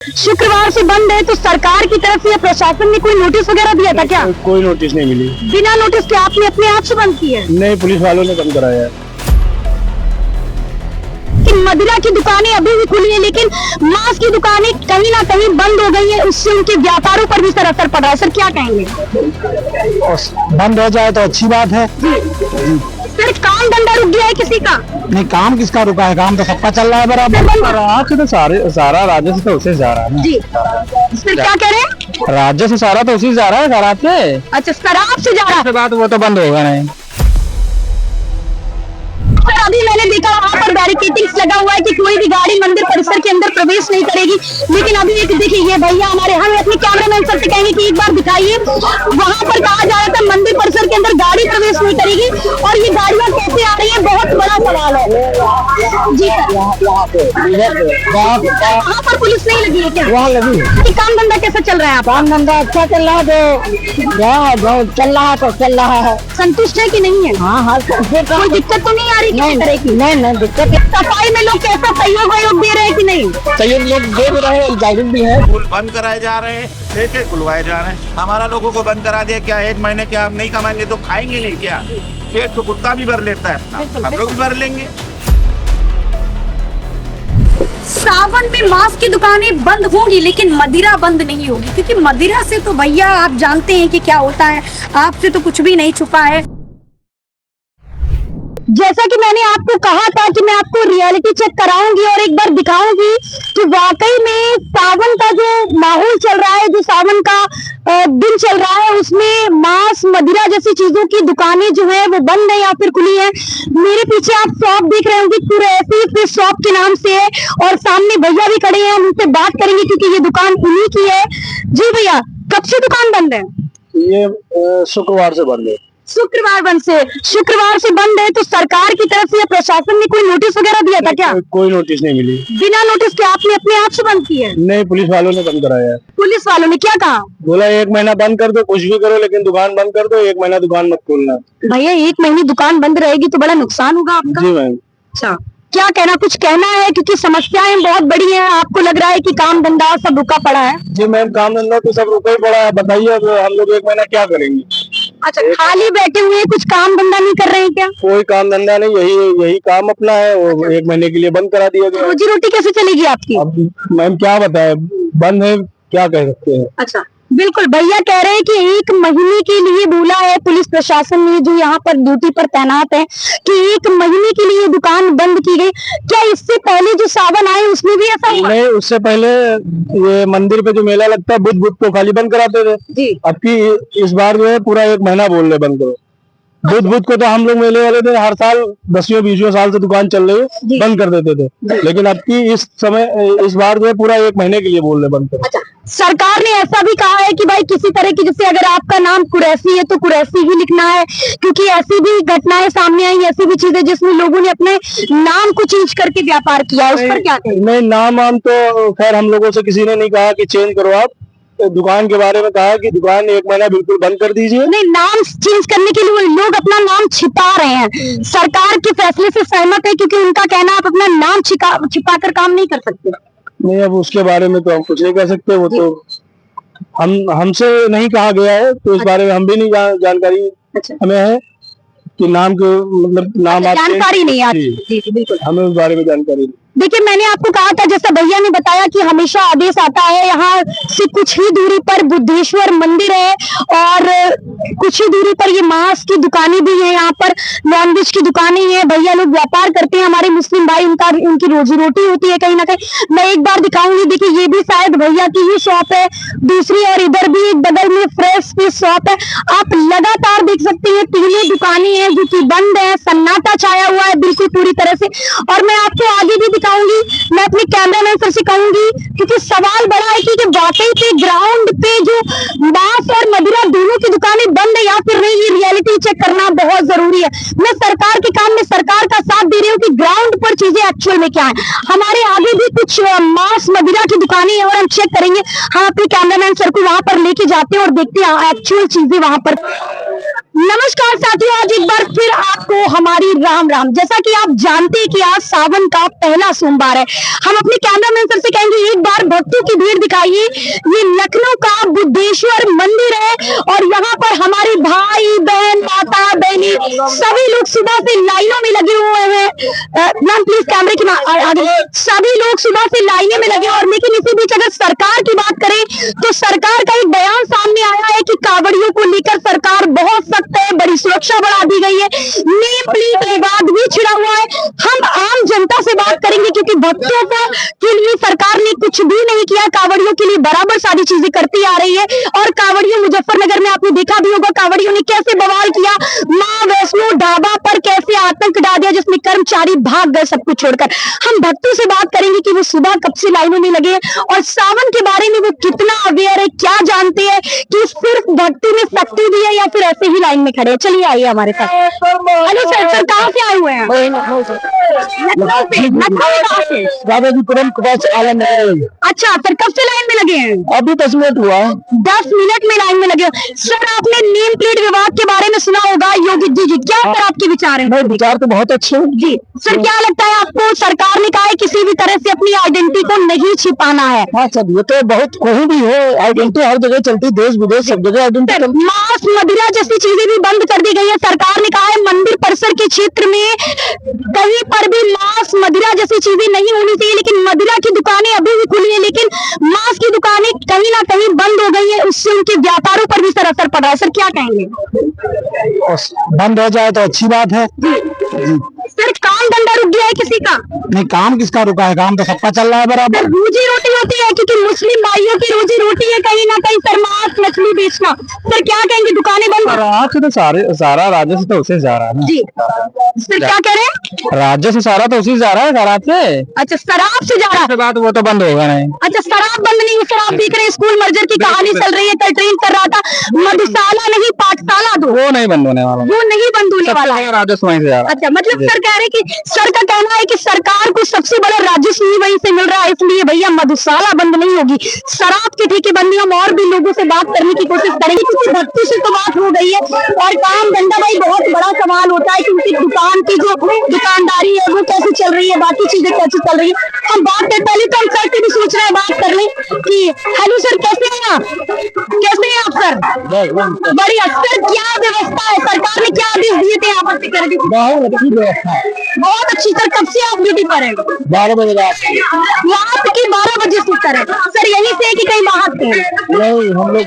शुक्रवार से बंद है तो सरकार की तरफ से या प्रशासन ने कोई नोटिस वगैरह दिया था क्या? कोई नोटिस नहीं मिली। बिना नोटिस के आपने अपने आप से बंद की है? नहीं, पुलिस वालों ने बंद कराया है। कि मदिरा की दुकानें अभी भी खुली है लेकिन मांस की दुकानें कहीं ना कहीं बंद हो गई है, उससे उनके व्यापारों पर भी सर असर पड़ रहा है। सर क्या कहेंगे? बंद हो जाए तो अच्छी बात है। सर काम धंधा रुक गया है किसी का? नहीं, काम किसका रुका है? काम तो सबका चल रहा है बराबर। राज्य तो सारा राज्य से तो उसे जा रहा है ना। जी सर क्या कह रहे हैं? राज्य से सारा तो उसी से जा रहा है, शराब से। अच्छा शराब से जा रहा है। बात वो तो बंद होगा नहीं। सर अभी मैंने देखा वहाँ पर बैरिकेडिंग्स लगा हुआ है कि कोई भी गाड़ी मंदिर परिसर के अंदर प्रवेश नहीं करेगी, लेकिन अभी एक देखिए ये भैया हमारे, हम अपने कैमरामैन सर से कहेंगे कि एक बार दिखाइए, वहाँ पर कहा जा रहा था मंदिर परिसर के अंदर गाड़ी प्रवेश नहीं करेगी और ये गाड़ियाँ कैसे आ रही है, बहुत बड़ा सवाल है। जी वहाँ पर पुलिस नहीं लगी है क्या? वहाँ लगी है। कि काम धंधा कैसा चल रहा है? काम धंधा अच्छा चल रहा है, तो चल रहा है तो चल रहा है। संतुष्ट है कि नहीं है? हाँ, कोई दिक्कत तो नहीं आ रही किसी तरह की? नहीं दिक्कत। सफाई में लोग कैसा सहयोग दे रहे हैं कि नहीं? सहयोग लोग दे रहे हैं, जागरूक भी है। पुल बंद कराए जा रहे हैं, एक खुलवाए जा रहे हैं। हमारा लोगों को बंद करा दिया क्या? एक महीने क्या हम नहीं कमाएंगे तो खाएंगे नहीं क्या? पेट तो कुत्ता भी भर लेता है, हम लोग भी भर लेंगे। सावन में मांस की दुकानें बंद होंगी लेकिन मदिरा बंद नहीं होगी, क्योंकि मदिरा से तो भैया आप जानते हैं कि क्या होता है, आपसे तो कुछ भी नहीं छुपा है। जैसा कि मैंने आपको कहा था कि मैं आपको रियलिटी चेक कराऊंगी और एक बार दिखाऊंगी कि वाकई में सावन का जो माहौल चल रहा है, जो सावन का दिन चल रहा है, उसमें मांस मदिरा जैसी चीजों की दुकानें जो है वो बंद है या फिर खुली है। मेरे पीछे आप शॉप देख रहे होंगे, कुरैसी फिश शॉप के नाम से है और सामने भैया भी खड़े हैं, हम उनसे बात करेंगे क्योंकि ये दुकान उन्हीं की है। जी भैया, कब से दुकान बंद है? ये शुक्रवार से बंद है। शुक्रवार से बंद है तो सरकार की तरफ से या प्रशासन ने कोई नोटिस वगैरह दिया था क्या? कोई नोटिस नहीं मिली। बिना नोटिस के आपने अपने आप से बंद की है? नहीं, पुलिस वालों ने बंद कराया है। पुलिस वालों ने क्या कहा? बोला 1 महीना बंद कर दो, कुछ भी करो लेकिन दुकान बंद कर दो, 1 महीना दुकान मत खोलना। भैया 1 महीने दुकान बंद रहेगी तो बड़ा नुकसान होगा आपका। जी मैम। अच्छा, क्या कहना, कुछ कहना है? क्योंकि समस्याएं बहुत बड़ी हैं, आपको लग रहा है कि काम धंधा सब रुका पड़ा है। जी मैम, काम धंधा तो सब रुका ही पड़ा है। बताइए अब हम लोग 1 महीना क्या करेंगे? अच्छा, खाली बैठे हुए कुछ काम धंधा नहीं कर रहे हैं क्या? कोई काम धंधा नहीं, यही काम अपना है, वो 1 महीने के लिए बंद करा दिया गया। रोजी रोटी कैसे चलेगी आपकी? अब मैम क्या बताए, बंद है, क्या कह सकते हैं। अच्छा बिल्कुल, भैया कह रहे हैं कि 1 महीने के लिए बोला है पुलिस प्रशासन ने जो यहाँ पर ड्यूटी पर तैनात है कि 1 महीने के लिए दुकान बंद की गई। क्या इससे पहले जो सावन आए उसमें भी ऐसा हुआ? नहीं, उससे पहले ये मंदिर पे जो मेला लगता है बुध को खाली बंद कराते थे जी। अब की इस बार जो है पूरा 1 महीना बोल रहे बंद करो। बुध को तो हम लोग मेले वाले थे, हर साल 10वें-20वें साल से दुकान चल रही है, बंद कर देते थे, लेकिन अब की इस बार जो है पूरा 1 महीने के लिए बोल रहे बंद करो। अच्छा, सरकार ने ऐसा भी कहा है कि भाई किसी तरह की, जैसे अगर आपका नाम कुरैसी है तो कुरैसी ही लिखना है, क्योंकि ऐसी भी घटनाएं सामने आई, ऐसी भी चीजें जिसमें लोगों ने अपने नाम को चेंज करके व्यापार किया, उस पर क्या कहें? नहीं, नाम तो खैर हम लोगों से किसी ने नहीं कहा कि चेंज करो आप। दुकान के बारे में कहा कि दुकान 1 महीना बिल्कुल बंद कर दीजिए। नहीं, नाम चेंज करने के लिए लोग अपना नाम छिपा रहे हैं, सरकार के फैसले से सहमत है क्योंकि उनका कहना आप अपना नाम छिपा कर काम नहीं कर सकते। नहीं, अब उसके बारे में तो हम कुछ नहीं कह सकते, वो तो हमसे नहीं कहा गया है, तो इस बारे में हम भी नहीं जानकारी हमें है कि नाम के मतलब नाम जानकारी नहीं आती। जी बिल्कुल, हमें उस बारे में जानकारी नहीं। देखिए मैंने आपको कहा था, जैसा भैया ने बताया कि हमेशा आदेश आता है, यहाँ से कुछ ही दूरी पर बुद्धेश्वर मंदिर है और कुछ ही दूरी पर ये मांस की दुकानें भी है, यहाँ पर नॉनवेज की दुकानें हैं, भैया लोग व्यापार करते हैं, हमारे मुस्लिम भाई उनकी रोजी रोटी होती है कहीं ना कहीं। मैं एक बार दिखाऊंगी, देखिए ये भी शायद भैया की ही शॉप है दूसरी, और इधर भी एक बगल में फ्रेश फिश शॉप है। आप लगातार देख सकते हैं 3 दुकानें हैं जो कि बंद है, सन्नाटा छाया हुआ है बिल्कुल पूरी तरह से। और मैं आपको आगे भी दिखाऊंगी, मैं अपने कैमरामैन सर से कहूंगी, क्योंकि सवाल बड़ा है कि वाकई पे ग्राउंड पे जो मांस और मदिरा दोनों की दुकानें बंद है या फिर नहीं, ये रियलिटी चेक करना बहुत जरूरी है। मैं सरकार के काम में सरकार का साथ दे रही हूँ कि ग्राउंड पर चीजें एक्चुअल में क्या है। हमारे आगे भी कुछ मांस मदिरा की दुकानें हैं और हम चेक करेंगे। हम अपने कैमरामैन सर को वहां पर लेके जाते हैं और देखते हैं एक्चुअल चीजें वहां पर। नमस्कार साथियों, आज एक बार फिर आपको हमारी राम राम। जैसा कि आप जानते हैं कि आज सावन का पहला सोमवार है। हम अपने कैमरामैन सर से कहेंगे एक बार भक्तों की भीड़ दिखाइए। ये लखनऊ का बुद्धेश्वर मंदिर है और यहाँ पर हमारे भाई बहन माता बहनी सभी लोग सुबह से लाइनों में लगे हुए हैं। मैम प्लीज कैमरे की आगे। सभी लोग सुबह से लाइने में लगे और लेकिन इसी बीच अगर सरकार की बात करें तो सरकार का एक बयान सामने आया है कि कांवड़ियों को लेकर सरकार बहुत सख्त है, बड़ी सुरक्षा बढ़ा दी गई है, नेम प्लेट विवाद भी छिड़ा हुआ है। हम आम जनता से बात करेंगे क्योंकि भक्तों के लिए सरकार ने कुछ भी नहीं किया, कांवड़ियों के लिए बराबर सारी चीजें करती आ रही है। और कांवड़ियों मुजफ्फरनगर में आपने देखा भी होगा कांवड़ियों ने कैसे बवाल किया, माँ वैष्णो ढाबा पर कैसे आतंक डाल दिया जिसमें कर्मचारी भाग गए सब कुछ छोड़कर। हम भक्तों से बात करेंगे कि वो सुबह कब से लाइनों में लगे हैं और सावन के बारे में वो कितना अवेयर है, क्या जानते हैं कि सिर्फ भक्ति में शक्ति भी है या फिर ऐसे ही लाइन में खड़े हैं। चलिए आइए हमारे साथ। हेलो सर, सर कहाँ से आए हुए हैं? लखनऊ से। कहाँ से? दादाजीपुरम के पास आलम नगर। अच्छा सर, कब से लाइन में लगे हैं? अभी 10 मिनट हुआ है। 10 मिनट में लाइन में लगे हो। सर आपने नेम प्लेट विवाद के बारे में सुना होगा, योगी जी क्या सर आपके विचार हैं? विचार तो बहुत अच्छे हैं जी सर, क्या लगता है आपको? सरकार ने कहा है किसी भी तरह से अपनी आइडेंटिटी को नहीं छिपाना है। हाँ सर, ये तो बहुत कहीं भी हो आइडेंटिटी हर जगह चलती, देश विदेश सब जगह आइडेंटिटी। मांस मदिरा जैसी चीजें भी बंद कर दी गई है। सरकार ने कहा है मंदिर परिसर के क्षेत्र में कहीं पर भी मांस मदिरा जैसी चीजें नहीं होनी चाहिए, लेकिन मदिरा की दुकानें अभी भी खुली है, लेकिन मांस की दुकानें कहीं ना कहीं बंद हो गई है। उससे उनके व्यापारों पर भी सर असर पड़ रहा है। सर क्या कहेंगे? बंद हो जाए तो अच्छी बात है जी। सर काम धंधा रुक गया है किसी का? नहीं, काम किसका रुका है, काम तो सबका चल रहा है बराबर। रोजी रोटी होती है क्योंकि मुस्लिम भाइयों की रोजी रोटी है कहीं ना कहीं सर मांस मछली बेचना। सर क्या कहेंगे, दुकानें बंद? राज्य तो सारा राज्य से तो उसे जा रहा है ना जी। सर क्या कह रहे हैं? राज्य से सारा तो उसी जा रहा है, शराब से। अच्छा शराब से जा रहा है। बात वो तो बंद होगा नहीं। अच्छा शराब बंद नहीं। सर आप देख रहे हैं स्कूल मर्जर की कहानी चल रही है, कल ट्रेन कर रहा था, मधुशाला नहीं पाठशाला दो, वो नहीं बंद होने वाला, वो नहीं बंद होने वाला है। राजस्व वहीं से जा रहा है। अच्छा मतलब सर कह रहे हैं कि सर का कहना है कि सरकार को सबसे बड़ा राजस्व ही वहीं से मिल रहा है, इसलिए भैया मधुशाला बंद नहीं होगी, शराब की ठेकेबंदी। हम और भी लोगों से बात करने की कोशिश करेंगे क्योंकि भक्ति से तो बात हो गई है और काम धंधा भाई बहुत बड़ा सवाल होता है कि उनकी दुकान की जो दुकानदारी है वो कैसे चल रही है, बाकी चीजें कैसे चल रही है। हम बात करते पहले तो हम सर से भी सोच रहे हैं बात कर लें कि हेलो सर कैसे हैं आप? कैसे हैं आप सर? बढ़िया। सर क्या व्यवस्था है, सरकार ने क्या आदेश दिए थे यहाँ पर सिक्योरिटी? बहुत अच्छी व्यवस्था है, बहुत अच्छी। सर कब से आप ड्यूटी पर हैं? 12 बजे रात की 12 बजे से सर सर यहीं से है कि कहीं बाहर से? नहीं, हम लोग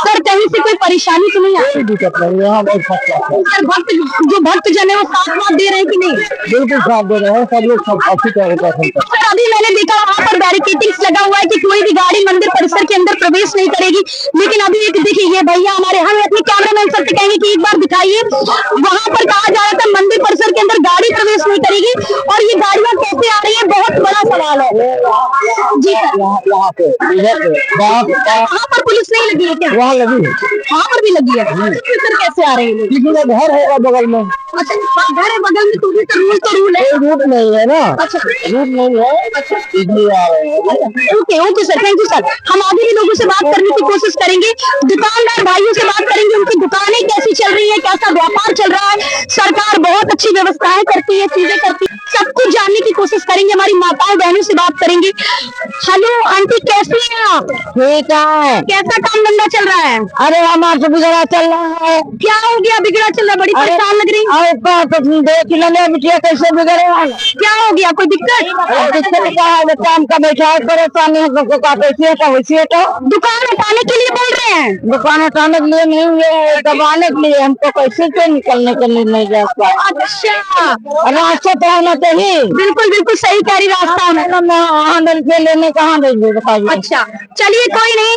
सर कहीं से कोई परेशानी तो नहीं आई? यहाँ बहुत सर भक्त जन है वो साथ साथ दे रहे हैं कि नहीं? बिल्कुल साथ दे रहे हैं सब लोग, सब अच्छी तरह का। सर अभी मैंने देखा वहाँ पर बैरिकेडिंग्स लगा हुआ है कि कोई भी गाड़ी मंदिर परिसर के अंदर प्रवेश नहीं करेगी, लेकिन अभी एक देखिए ये भैया हमारे, हम अपने कैमरामैन सर से कहेंगे कि एक बार दिखाइए, वहाँ पर कहा जा रहा था मंदिर परिसर के अंदर गाड़ी प्रवेश नहीं करेगी और ये गाड़ियाँ कैसे आ रही है, बहुत बड़ा सवाल है। जी सर वहाँ पर पुलिस नहीं लगी है क्या? वहाँ लगी है, वहाँ पर भी लगी है। सर कैसे आ रहे हैं? किसी का घर है बगल में। अच्छा घर है बगल में तो भी तो रूल है। रूट नहीं है ना। अच्छा रूट नहीं है, इसलिए आ रहे हैं। Okay okay sir, thank you sir. हम आगे भी लोगों से बात करने की कोशिश करेंगे, दुकानदार भाइयों से बात करेंगे, उनकी दुकानें कैसी चल रही है, कैसा व्यापार चल रहा है। सरकार बहुत अच्छी व्यवस्थाएं करती है, चीजें करती है, सब कुछ जानने की कोशिश करेंगे। हमारी माताओं बहनों से बात करेंगे। हेलो आंटी कैसी हैं आप? ठीक है। कैसा काम धंधा चल रहा है? अरे हमारे तो बिगड़ा चल रहा है। क्या हो गया बिगड़ा चल रहा है? बड़ी परेशान लग रही है। देख लेने बिटिया कैसे बिगड़े वाला। क्या हो गया, कोई दिक्कत? दिक्कत क्या है, काम का बैठा है, परेशानी है सबको, का कैसे हटा वैसे हटा। दुकान हटाने के लिए बोल रहे हैं? दुकान हटाने के लिए नहीं है, दबाने के लिए। हमको कैसे से निकलने के लिए नहीं जा सकता। अच्छा रास्ता तो होना चाहिए। बिल्कुल बिल्कुल सही कह रही, रास्ता होना। लेने कहाँ देंगे बताइए। अच्छा चलिए कोई नहीं,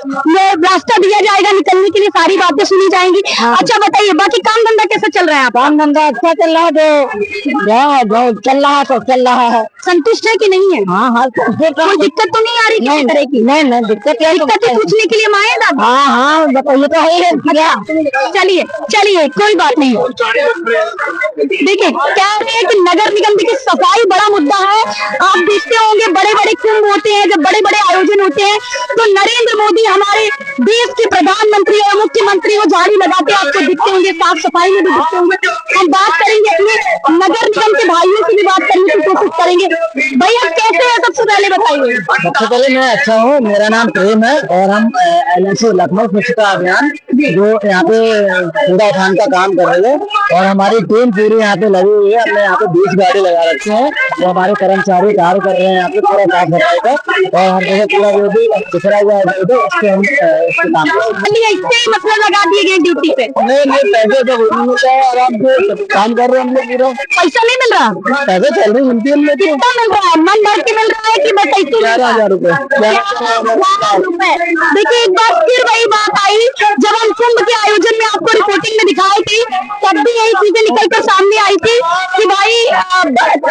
रास्ता दिया जाएगा निकलने के लिए, सारी बातें सुनी जाएंगी। अच्छा बताइए बाकी काम धंधा कैसा चल रहा है? काम धंधा अच्छा चल रहा है, जो चल रहा है तो चल रहा है। संतुष्ट है कि नहीं है? हाँ हाँ, कोई दिक्कत तो नहीं आ रही किसी तरह की? नहीं नहीं, दिक्कत पूछने के लिए हम आए दादा। हाँ हाँ बताइए तो है। चलिए चलिए कोई बात नहीं। देखिए क्या है कि नगर निगम की सफाई बड़ा मुद्दा है। आप देखते होंगे बड़े बड़े कुंभ होते हैं, जब बड़े बड़े आयोजन आयोजन होते हैं तो नरेंद्र मोदी हमारे देश के प्रधानमंत्री और मुख्यमंत्री वो झाड़ू लगाते आपको दिखते होंगे, साफ सफाई में भी दिखते होंगे। हम बात करेंगे अपने नगर निगम के भाइयों से भी बात करने की कोशिश करेंगे। भैया कैसे है, सबसे पहले बताइए। सबसे पहले मैं अच्छा हूँ, मेरा नाम प्रेम है और हम LIC लखनऊ स्वच्छता अभियान जो यहाँ पे कूड़ा उठाने का काम कर रहे हैं और हमारी टीम पूरी यहाँ पे लगी हुई है। हमने यहाँ पे 20 गाड़ी लगा रखे हैं जो हमारे कर्मचारी कार्य कर रहे हैं यहाँ पे पूरा साफ सफाई का और हर जगह पूरा जो भी कचरा हुआ है उसके हम इसके काम इससे मतलब लगा दिए गए ड्यूटी पे। नहीं पैसे तो मिलता है, आराम से काम कर रहे हैं हम लोग पूरा। पैसा नहीं मिल रहा, पैसे चल रही मिलती है। कितना मिल रहा है? मन भर के मिल रहा है कि बस ऐसे 11,000 रुपए। देखिए एक बार फिर वही बात आई जब हम कुंभ के आयोजन में आपको रिपोर्टिंग में दिखाई थी, तब भी यही चीजें निकल कर सामने आई थी कि भाई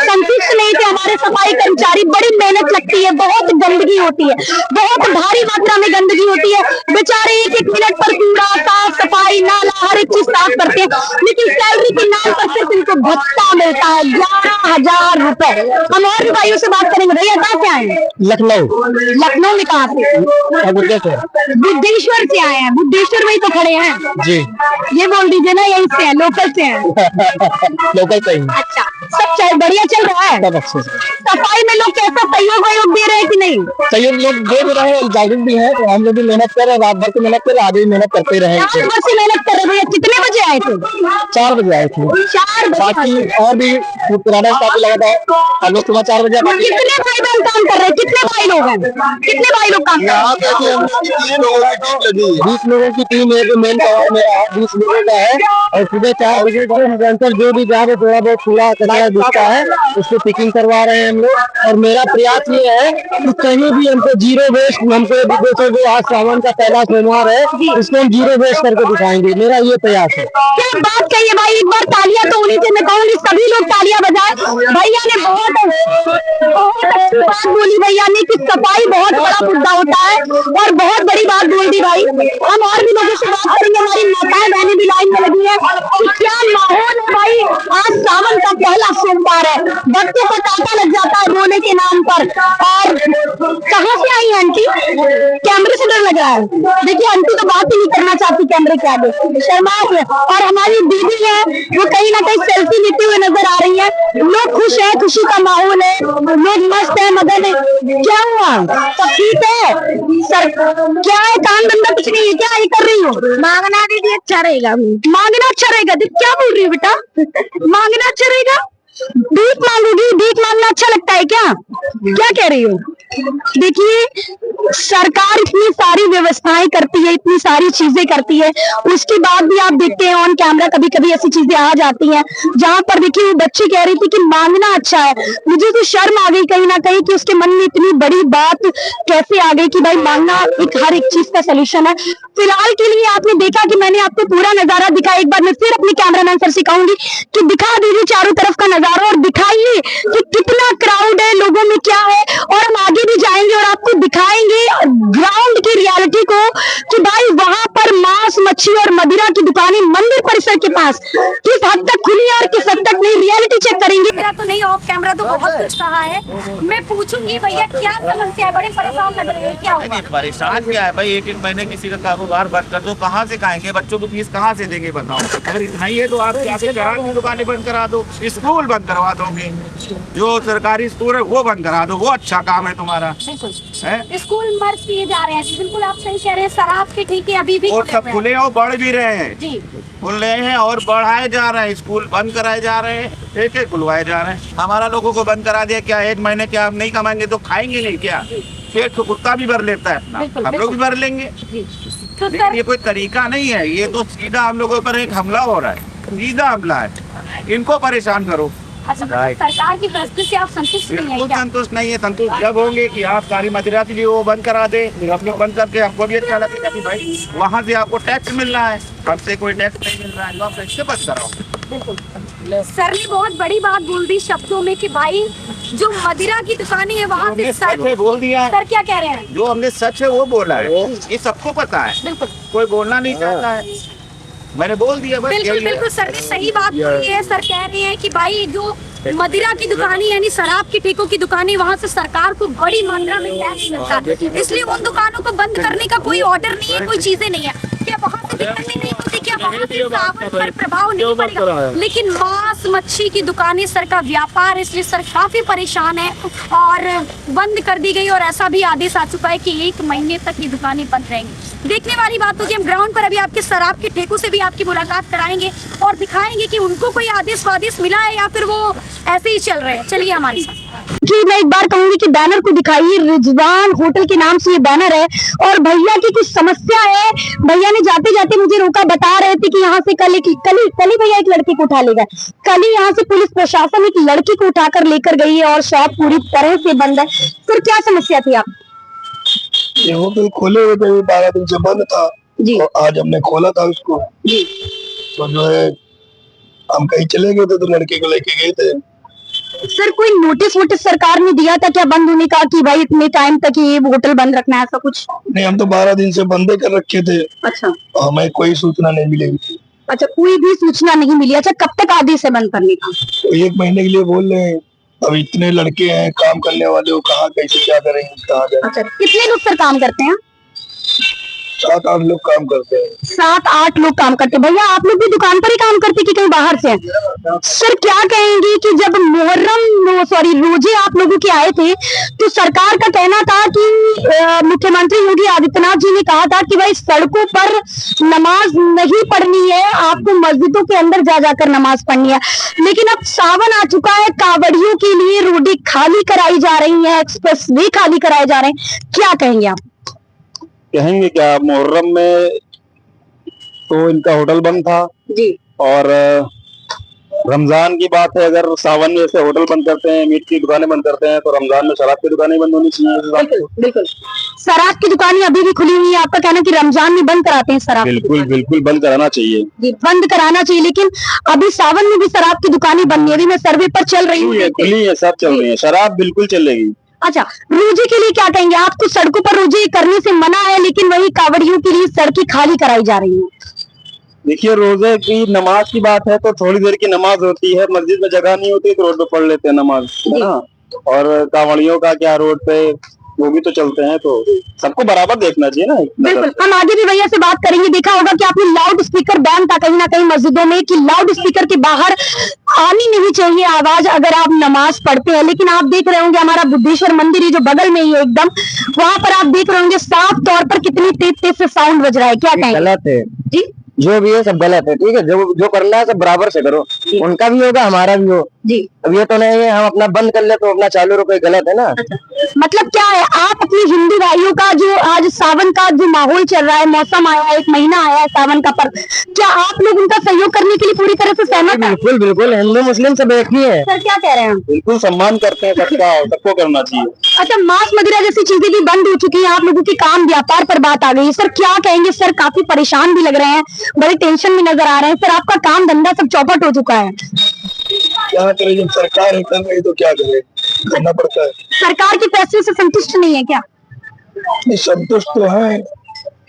संतुष्ट नहीं थे हमारे सफाई कर्मचारी। बड़ी मेहनत लगती है, बहुत गंदगी होती है, बहुत भारी मात्रा में गंदगी होती है। बेचारे एक मिनट पर कूड़ा साफ सफाई नाला हर एक चीज साफ करते हैं, लेकिन सैलरी के नाम पर सिर्फ इनको भत्ता मिलता है 11,000 रुपए। हम और भी भाइयों से बात करेंगे। भैया कहाँ से आए हैं? लखनऊ में कहाँ से? बुद्धेश्वर से आए हैं। बुद्धेश्वर में ही तो खड़े हैं जी। ये बोल दीजिए ना, यहीं से है, लोकल से हैं। लोकल पे ही। अच्छा, सब बढ़िया चल रहा है। सब अच्छे से। सफाई में लोग कैसा सहयोग दे रहे हैं कि नहीं? सहयोग लोग दे रहे हैं, जागरूक भी है, तो हम लोग भी मेहनत कर रहे हैं, रात भर की मेहनत कर रहे हैं, आगे भी मेहनत करते रहेंगे। रात भर से मेहनत कर रहे हैं। भैया कितने बजे आए थे? 4 बजे आए थे। 4 बजे। बाकी और भी पुराना स्टाफ लगा था, हम लोग सुबह 4 बजे। कितने भाई बहन काम कर रहे हैं? कितने भाई लोग हैं? कितने भाई लोग काम कर रहे हैं? 20 लोगों की टीम है जो मेन टावर में 20 लोगों का है और सुबह 4 बजे से निरंतर जो भी जहाँ पे थोड़ा बहुत कूड़ा कचरा दिखता है उसको पिकिंग करवा रहे हैं हम लोग। और मेरा प्रयास ये है कि कहीं भी हमको जीरो वेस्ट, हमको विदेशों को आज सावन का पहला सोमवार है, इसको हम जीरो वेस्ट करके दिखाएंगे। मेरा ये प्रयास है। क्या बात कही है भाई, एक बार तालियां तो उन्हीं से मैं कहूंगी, सभी लोग तालियां बजाएं। भैया ने बहुत अच्छी बात बोली भैया ने कि सफाई बहुत बड़ा मुद्दा होता है और बहुत बड़ी बात बोल दी भाई। हम और भी लोगों से बात करेंगे, हमारी माताएं बहनें भी लाइन में लगी है। क्या माहौल है भाई, आज सावन का पहला सोमवार है, बच्चों को तांता लग जाता है रोने के नाम पर। और कहाँ से आई आंटी? कैमरे से डर लग रहा है। देखिए आंटी तो बात ही नहीं करना चाहती कैमरे के आगे, शर्मा है। और हमारी दीदी है वो कहीं ना कहीं सेल्फी लेते हुए नजर आ रही है। लोग खुश है, खुशी का माहौल है, लोग मस्त है, मगन है। क्या हुआ, सब ठीक है? सर क्या है, काम धंधा कुछ नहीं है क्या? ये कर रही हो? मांगना दीदी अच्छा रहेगा। मांगना अच्छा रहेगा? दीदी क्या बोल रही हो बेटा? मांगना अच्छा रहेगा? भीख मांगोगी? भीख मांगना अच्छा लगता है क्या? क्या कह रही हो? देखिए सरकार इतनी सारी व्यवस्थाएं करती है, इतनी सारी चीजें करती है, उसके बाद भी आप देखते हैं ऑन कैमरा कभी कभी ऐसी चीजें आ जाती हैं जहां पर देखिए वो बच्ची कह रही थी कि मांगना अच्छा है। मुझे तो शर्म आ गई कहीं ना कहीं कि उसके मन में इतनी बड़ी बात कैसे आ गई कि भाई मांगना एक हर एक चीज का सोल्यूशन है। फिलहाल के लिए आपने देखा कि मैंने आपको पूरा नजारा दिखाया। एक बार मैं फिर अपने कैमरामैन सर से कहूंगी कि दिखा दीजिए चारों तरफ का नजारा और दिखाइए कि कितना क्राउड है, लोगों में क्या है। और हम आगे भी जाएंगे और आपको दिखाएंगे ग्राउंड की रियलिटी को कि भाई वहां पर मांस मच्छी और मदिरा की दुकानें मंदिर परिसर के पास किस हद तक खुली है और किस हद तक नहीं, रियलिटी चेक करेंगे। मेरा तो नहीं, ऑफ कैमरा तो बहुत कुछ कहा है। मैं पूछूंगी भैया क्या समस्या है, बड़े परेशान लग रहे हैं, क्या हुआ? परेशान क्या है भाई, एक महीने किसी का कारोबार बंद कर दो, कहाँ से खाएंगे, बच्चों को फीस कहाँ से देंगे बताओ। अगर इतना ही है तो आप क्या की दुकानें बंद करा दो, स्कूल बंद करवा दोगे, जो सरकारी स्कूल है वो बंद करा दो, वो अच्छा काम है तुम्हारा। स्कूल मर्ज किए जा रहे हैं, बिल्कुल आप सही कह रहे हैं। शराब के ठेके अभी भी और सब खुले और बढ़ भी रहे हैं जी, खुल रहे हैं और बढ़ाए जा रहे हैं, स्कूल बंद कराए जा रहे हैं, एक खुलवाए जा रहे हैं। हमारा लोगों को बंद करा दिया, क्या 1 महीने क्या आप नहीं कमाएंगे तो खाएंगे नहीं क्या? पेट तो कुत्ता भी भर लेता है अपना, हम लोग भी भर लेंगे। तो लेकिन ये कोई तरीका नहीं है, ये तो सीधा हम लोगों पर एक हमला हो रहा है, सीधा हमला है। इनको परेशान करो। सरकार की परिस्थिति से आप संतुष्ट नहीं है क्या? संतुष्ट नहीं है। संतुष्ट जब होंगे कि आप सारी मदिरा के लिए वो बंद करा दे, आप लोग बंद करके आपको भी अच्छा लगेगा कि भाई वहाँ से आपको टैक्स मिल रहा है, हमसे कोई टैक्स नहीं मिल रहा है, तो आप इससे बंद कराओ। सर ने बहुत बड़ी बात बोल दी शब्दों में कि भाई जो मदिरा की दुकानें है वहाँ पे सच है बोल दिया। सर क्या कह रहे हैं? जो हमने सच है वो बोला है, ये सबको पता है, बिल्कुल कोई बोलना नहीं चाहता है, मैंने बोल दिया बस। बिल्कुल बिल्कुल सर ने सही बात बोली है। सर कह रहे हैं कि भाई जो मदिरा की दुकानें यानी शराब की ठेकों की दुकानें, वहाँ से सरकार को बड़ी मात्रा में टैक्स मिलता है, इसलिए उन दुकानों को बंद करने का कोई ऑर्डर नहीं है, कोई चीजें नहीं है। क्या वहाँ से दिक्कतें नहीं होती, क्या वहाँ से सावन पर प्रभाव नहीं पड़ेगा? लेकिन मांस मच्छी की दुकानें सर का व्यापार, इसलिए सर काफी परेशान है और बंद कर दी गई और ऐसा भी आदेश आ चुका है कि 1 महीने तक ये दुकानें बंद रहेंगी। देखने वाली बात होगी, हम ग्राउंड पर अभी आपके शराब के ठेकों से भी आपकी मुलाकात कराएंगे और दिखाएंगे कि उनको कोई आदेश वादेश मिला है या फिर वो ऐसे ही चल रहे हैं। चलिए हमारे साथ। कि मैं एक बार कहूंगी कि बैनर को दिखाइए, रिजवान होटल के नाम से ये बैनर है और भैया की कुछ समस्या है। भैया ने जाते जाते मुझे रोका, बता रहे थे कि यहाँ से कल ही भैया एक लड़के को उठा ले गए। कल ही यहाँ से पुलिस प्रशासन एक लड़की को उठाकर लेकर गई है और शॉप पूरी तरह से बंद है। सर क्या समस्या थी आप? ये होटल खोले हुए थे, 12 दिन से बंद था जी। और आज हमने खोला था उसको जी। तो जो है हम कहीं चले गए थे तो लड़के को लेके गए थे। सर कोई नोटिस वोटिस सरकार ने दिया था क्या बंद होने का कि भाई इतने टाइम तक ये होटल बंद रखना है, ऐसा कुछ? नहीं, हम तो 12 दिन से बंदे कर रखे थे। अच्छा। और हमें कोई सूचना नहीं मिलेगी। अच्छा, कोई भी सूचना नहीं मिली। अच्छा, कब तक आदेश है बंद करने का? तो 1 महीने के लिए बोल रहे हैं। अब इतने लड़के हैं काम करने वाले, वो कहाँ कैसे क्या करेंगे, कहाँ जाएंगे? अच्छा, कितने लोग सर काम करते हैं? 7-8 लोग काम करते हैं। 7-8 लोग काम करते हैं। भैया आप लोग भी दुकान पर ही काम करते हैं कि कहीं बाहर से हैं? सर क्या कहेंगे कि जब रोजे आप लोगों के आए थे तो सरकार का कहना था कि मुख्यमंत्री योगी आदित्यनाथ जी ने कहा था कि भाई सड़कों पर नमाज नहीं पढ़नी है, आपको मस्जिदों के अंदर जा जाकर नमाज पढ़नी है। लेकिन अब सावन आ चुका है, कावड़ियों के लिए रोडें खाली कराई जा रही है, एक्सप्रेस वे खाली कराए जा रहे हैं, क्या कहेंगे आप? कहेंगे क्या, मुहर्रम में तो इनका होटल बंद था जी। और रमजान की बात है, अगर सावन में ऐसे होटल बंद करते हैं, मीट की दुकानें बंद करते हैं, तो रमजान में शराब की दुकानें बंद होनी चाहिए। बिल्कुल। शराब की दुकानें अभी भी खुली हुई है, आपका कहना कि रमजान में बंद कराते हैं शराब? बिल्कुल बंद कराना चाहिए जी, बंद कराना चाहिए। लेकिन अभी सावन में भी शराब की दुकानें बंद नहीं, अभी मैं सर्वे पर चल रही हूँ। खुली है, सब चल रही है, शराब बिल्कुल चलेगी। अच्छा, रोजे के लिए क्या कहेंगे? आपको सड़कों पर रोजे करने से मना है, लेकिन वही कावड़ियों के लिए सड़कें खाली कराई जा रही हैं। देखिए, रोजे की नमाज की बात है तो थोड़ी देर की नमाज होती है, मस्जिद में जगह नहीं होती तो रोड पे पढ़ लेते हैं नमाज, है ना। और कावड़ियों का क्या, रोड पे वो भी तो चलते हैं, तो सबको बराबर देखना चाहिए ना। बिल्कुल, हम आगे भी भैया से बात करेंगे। देखा होगा कि आपने लाउड स्पीकर बैन था कहीं ना कहीं मस्जिदों में कि लाउड स्पीकर के बाहर आनी नहीं चाहिए आवाज अगर आप नमाज पढ़ते हैं। लेकिन आप देख रहे होंगे हमारा बुद्धेश्वर मंदिर है जो बगल में ही है एकदम, वहां पर आप देख रहे होंगे साफ तौर पर कितनी तेज तेज से साउंड बज रहा है। क्या कहेंगे? गलत है जी, जो भी है सब गलत है। ठीक है, जो करना है सब बराबर से करो, उनका भी होगा हमारा भी हो जी। अब ये तो नहीं है हम अपना बंद कर ले तो अपना चालू रखो, गलत है ना। मतलब क्या है, आप अपने हिंदू भाइयों का जो आज सावन का जो माहौल चल रहा है, मौसम आया है, 1 महीना आया है सावन का पर्व, क्या आप लोग उनका सहयोग करने के लिए पूरी तरह से सहमत हैं? बिल्कुल बिल्कुल, हिंदू मुस्लिम सब एक ही है। सर क्या कह रहे हैं? बिल्कुल सम्मान करते हैं सबका, सबको करना चाहिए। अच्छा, मांस मदिरा जैसी चीजें भी बंद हो चुकी हैं, आप लोगों के काम व्यापार पर बात आ गई। सर क्या कहेंगे? सर काफी परेशान भी लग रहे हैं, बड़े टेंशन में नजर आ रहे हैं। सर आपका काम धंधा सब चौपट हो चुका है। क्या करें, जब सरकार है कर रही तो क्या करें, करना पड़ता है। सरकार के फैसले से संतुष्ट नहीं है क्या? नहीं, संतुष्ट तो है,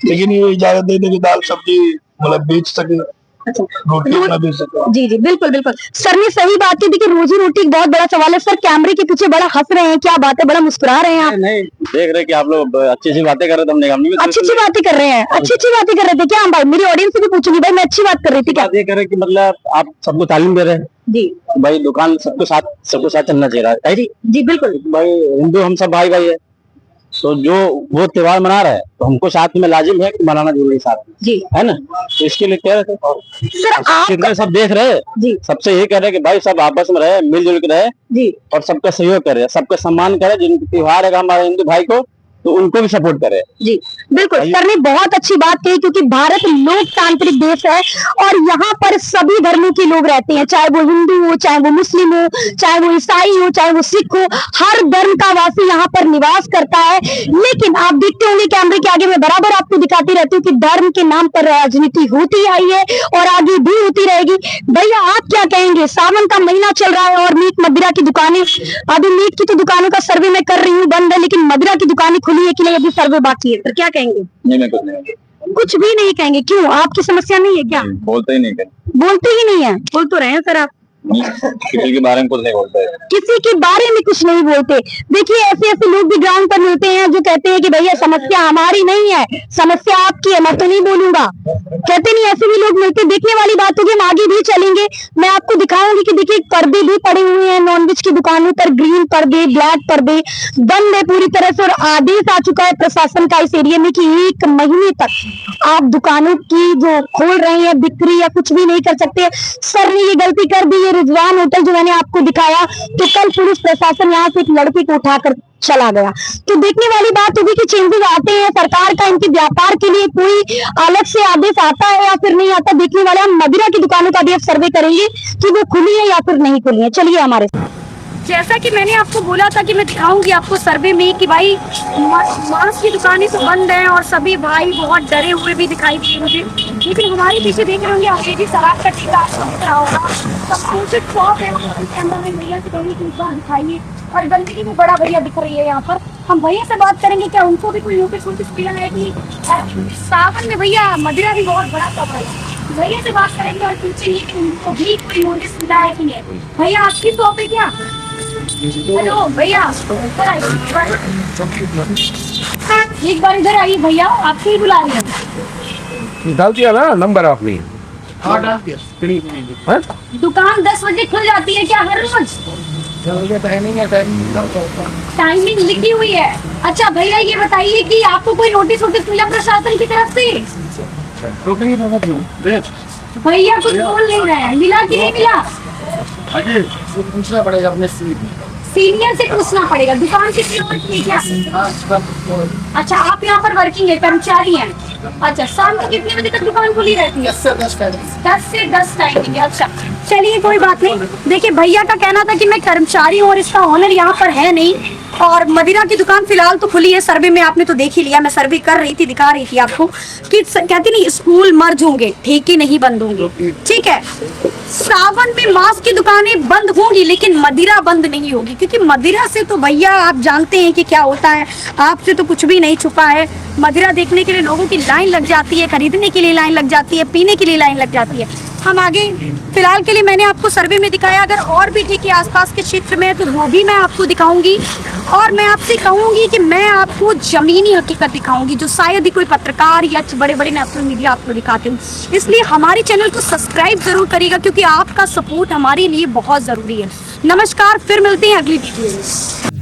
लेकिन ये इजाजत दे दे कि दाल सब्जी मतलब बेच सके, रोटी अपना बेच सके। जी जी, बिल्कुल बिल्कुल, सर ने सही बात की। देखिए, रोजी रोटी एक बहुत बड़ा सवाल है। सर कैमरे के पीछे बड़ा हंस रहे हैं, क्या बात है, बड़ा मुस्कुरा रहे हैं आप? नहीं, देख रहे कि आप लोग अच्छी अच्छी बातें कर रहे थे, हमने कहा अच्छी अच्छी बातें कर रहे हैं, अच्छी अच्छी बातें कर रहे थे क्या? हम भाई मेरी ऑडियंस से भी पूछूंगी, भाई मैं अच्छी बात कर रही थी क्या? ये करे कि मतलब आप सबको तालीम दे रहे हैं जी भाई, दुकान सबको साथ चलना चाहिए जी। जी बिल्कुल भाई हिंदू हम सब भाई भाई है, तो जो वो त्योहार मना रहा है तो हमको साथ में लाजिम है कि मनाना जरूरी साथ में, जी, है ना। तो इसके लिए कह रहे थे, और सर आप कितने सब देख रहे हैं जी सबसे यही कह रहे हैं कि भाई सब आपस में रहे, मिलजुल के रहे जी और सबका सहयोग करे, सबका सम्मान करे। जिनके त्योहार है हमारे हिंदू भाई को, तो उनको भी सपोर्ट करे। जी बिल्कुल, सर ने बहुत अच्छी बात कही, क्योंकि भारत लोकतांत्रिक देश है और यहाँ पर सभी धर्मों के लोग रहते हैं, चाहे वो हिंदू हो, चाहे वो मुस्लिम हो, चाहे वो ईसाई हो, चाहे वो सिख हो, हर धर्म का वासी यहाँ पर निवास करता है। लेकिन आप देखते होंगे कैमरे के आगे, मैं बराबर आपको दिखाती रहती हूँ कि धर्म के नाम पर राजनीति होती आई है और आगे भी होती रहेगी। भैया आप क्या कहेंगे? सावन का महीना चल रहा है और मीट मदिरा की दुकानें, अभी मीट की तो दुकानों का सर्वे मैं कर रही हूँ, बंद है, लेकिन मदिरा की दुकानें खुली है कि नहीं, अभी सर्वे बाकी है। सर क्या कहेंगे? नहीं, मैं कुछ नहीं, कुछ भी नहीं कहेंगे? क्यों, आपकी समस्या नहीं है क्या? बोलते ही नहीं, बोलते ही नहीं है? बोल तो रहे हैं सर आप। किसी के बारे में कुछ नहीं बोलते। किसी के बारे में कुछ नहीं बोलते। देखिए ऐसे ऐसे लोग भी ग्राउंड पर मिलते हैं जो कहते हैं कि भैया समस्या हमारी नहीं है, समस्या आपकी है, मैं तो नहीं बोलूंगा। कहते नहीं, ऐसे भी लोग मिलते। देखने वाली बात होगी, हम आगे भी चलेंगे, मैं आपको दिखाऊंगी कि देखिए पर्दे भी पड़े हुए हैं नॉनवेज की दुकानों पर, ग्रीन पर्दे, ब्लैक पर्दे बंद है पूरी तरह से। और आदेश आ चुका है प्रशासन का इस एरिया में कि 1 महीने तक आप दुकानों की जो खोल रहे हैं बिक्री या कुछ भी नहीं कर सकते। सर ने ये गलती कर दी। ये रिजवान होटल जो मैंने आपको दिखाया, तो कल पुलिस प्रशासन यहाँ से एक लड़के को उठाकर चला गया। तो देखने वाली बात होगी कि चेंजेस आते हैं सरकार का, इनके व्यापार के लिए कोई अलग से आदेश आता है या फिर नहीं आता, देखने वाले। हम मदिरा की दुकानों का भी अब सर्वे करेंगे कि वो खुली है या फिर नहीं खुली है। चलिए हमारे साथ। जैसा कि मैंने आपको बोला था कि मैं दिखाऊंगी आपको सर्वे में कि भाई मांस की दुकानें तो बंद हैं और सभी भाई बहुत डरे हुए भी दिखाई दिए मुझे। लेकिन हमारे पीछे देख रहे होंगे आप, ये भी शराब का ठेका आपको दिख रहा होगा। सब शॉप है, उसके अंदर में भैया से कहीं की दुकान दिखाइए। और गंदगी भी बड़ा भैया दिख रही है यहाँ पर। हम भैया से बात करेंगे, क्या उनको भी कोई नोटिस किया है कि सावन में भैया मदिरा भी बहुत बड़ा कपड़ा है। भैया से बात करेंगे और पूछेंगे कि उनको भी कोई नोटिस मिला है कि नहीं। भैया आपकी शॉप है क्या? हेलो भैया, एक बार इधर आइए भैया, आपको ही बुला रही है। डाल दिया ना नंबर आपने? हाँ डाल दिया। दुकान 10 बजे खुल जाती है क्या हर रोज? टाइमिंग लिखी हुई है। अच्छा भैया ये बताइए कि आपको कोई नोटिस मिला प्रशासन की तरफ से? भैया कुछ बोल नहीं रहे हैं, मिला कि नहीं मिला? पूछना पड़ेगा अपने सीनियर से पूछना पड़ेगा। दुकान कितनी होती है क्या? अच्छा आप यहाँ पर वर्किंग है, कर्मचारी हैं। अच्छा शाम को कितने बजे तक दुकान खुली रहती है? 10 से 10 टाइमिंग है। अच्छा चलिए कोई बात नहीं। देखिए भैया का कहना था कि मैं कर्मचारी हूँ और इसका ऑनर यहाँ पर है नहीं, और मदिरा की दुकान फिलहाल तो खुली है। सर्वे में आपने तो देख ही लिया, मैं सर्वे कर रही थी, दिखा रही थी आपको कि कहती नहीं स्कूल मर्ज होंगे, ठेके नहीं बंद होंगे। ठीक है, सावन में मांस की दुकानें बंद होंगी लेकिन मदिरा बंद नहीं होगी, क्योंकि मदिरा से तो भैया आप जानते हैं कि क्या होता है, आपसे तो कुछ भी नहीं छुपा है। मदिरा देखने के लिए लोगों की लाइन लग जाती है, खरीदने के लिए लाइन लग जाती है, पीने के लिए लाइन लग जाती है। हम आगे फिलहाल के लिए मैंने आपको सर्वे में दिखाया, अगर और भी ठेके आसपास के क्षेत्र में है तो वो भी मैं आपको दिखाऊंगी। और मैं आपसे कहूंगी कि मैं आपको जमीनी हकीकत दिखाऊंगी जो शायद ही कोई पत्रकार या बड़े बड़े नेशनल मीडिया आपको दिखाते हैं। इसलिए हमारे चैनल को सब्सक्राइब जरूर करिएगा, क्योंकि आपका सपोर्ट हमारे लिए बहुत जरूरी है। नमस्कार, फिर मिलते हैं अगली वीडियो में।